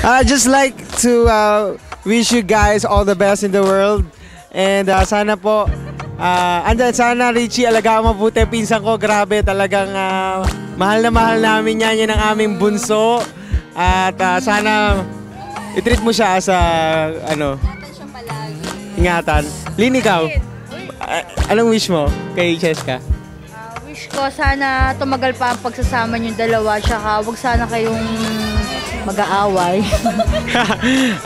I just like to wish you guys all the best in the world. And sana po, sana Richie, alagaan mabuti pinsan ko. Grabe, talagang mahal na mahal namin yan. Yan ang aming bunso. At sana i-treat mo siya sa ingatan. Lin, ikaw, anong wish mo kay Cheska? Wish ko sana tumagal pa ang pagsasama niyong dalawa. Tsaka wag sana kayong mag-aaway.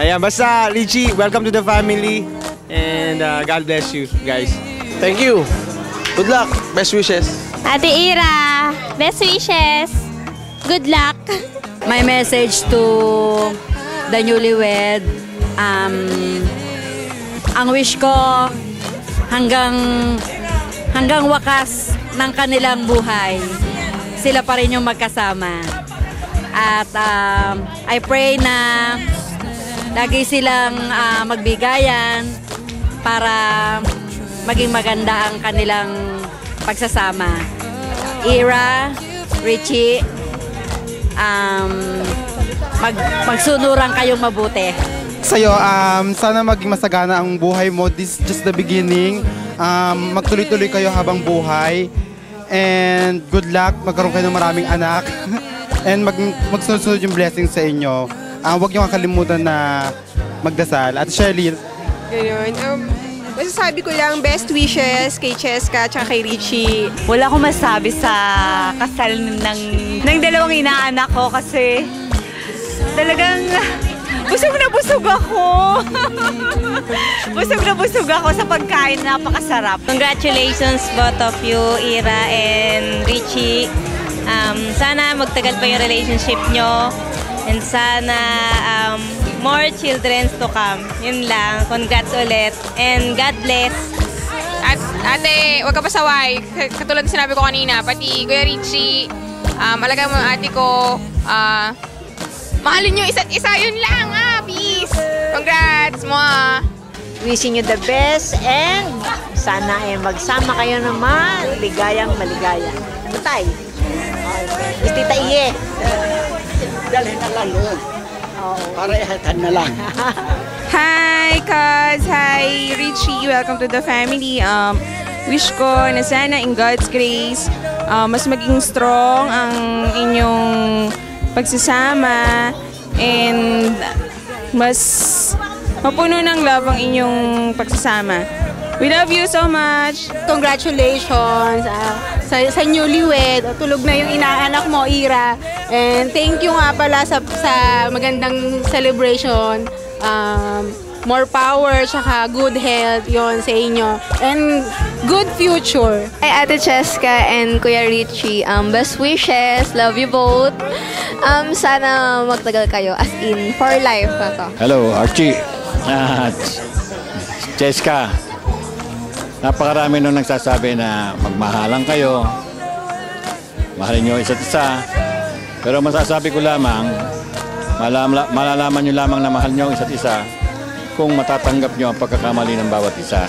Ayan, basta Richie, welcome to the family. And God bless you guys. Thank you. Good luck. Best wishes. Ate Ira, best wishes. Good luck. My message to the newlywed, ang wish ko hanggang wakas ng kanilang buhay, sila pa rin yung magkasama. At I pray na lagi silang magbigayan para maging maganda ang kanilang pagsasama. Ira, Richie, magsunuran kayong mabuti. Sa'yo, sana maging masagana ang buhay mo. This is just the beginning. Magtuloy-tuloy kayo habang buhay. And good luck. Magkaroon kayo ng maraming anak. And magsunod-sunod yung blessings sa inyo. Huwag niyo kakalimutan na magdasal. At Shirley. Ganyan. Masasabi ko lang best wishes kay Cheska at kay Richie. Wala akong masabi sa kasal ng dalawang inaanak ko kasi talagang busog na busog ako. Busog na busog ako sa pagkain, napakasarap. Congratulations both of you, Ira and Richie. Sana magtagal pa yung relationship nyo. And sana more children to come. Yun lang. Congrats ulit. And God bless. Ate, huwag ka pasaway. Katulad na sinabi ko kanina, pati Kuya Richie, alaga mo ate ko, mahalin nyo isa't isa, yun lang, peace! Congrats mo, Wishing you the best and sana magsama kayo naman. Ligayang maligaya. Ano tayo? Istita iye. Dalhin na lang yun. Parehatan na lang. Hi, Cuz! Hi, Richie! Welcome to the family. Wish ko na sana in God's grace, mas maging strong ang inyong pagsasama and mas mapuno ng love ang inyong pagsasama. We love you so much! Congratulations sa newlywed. Tulog na yung inaanak mo, Ira. And thank you nga pala sa magandang celebration. More power, tsaka good health yon sa inyo. And good future. Hi, Ate Cheska and Kuya Richie. Best wishes. Love you both. Sana magtagal kayo. As in, for life na to. Hello, Archie. Cheska. Napakarami nung nagsasabi na magmahalan kayo. Mahalin nyo isa't isa. Pero masasabi ko lamang, malalaman nyo lamang na mahal nyo isa't isa kung matatanggap nyo ang pagkakamali ng bawat isa.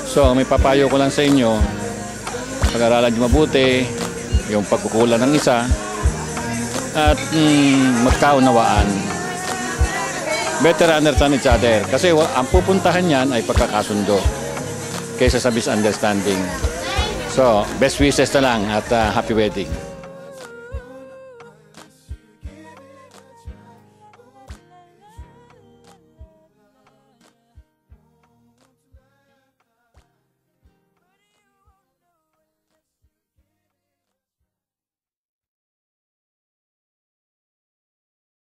So, may papayo ko lang sa inyo, pag-aralan nyo mabuti, yung pagkukulang ng isa, at magkaunawaan. Better understand each other. Kasi ang pupuntahan yan ay pagkakasundo kaysa sa misunderstanding. So, best wishes na lang at happy wedding.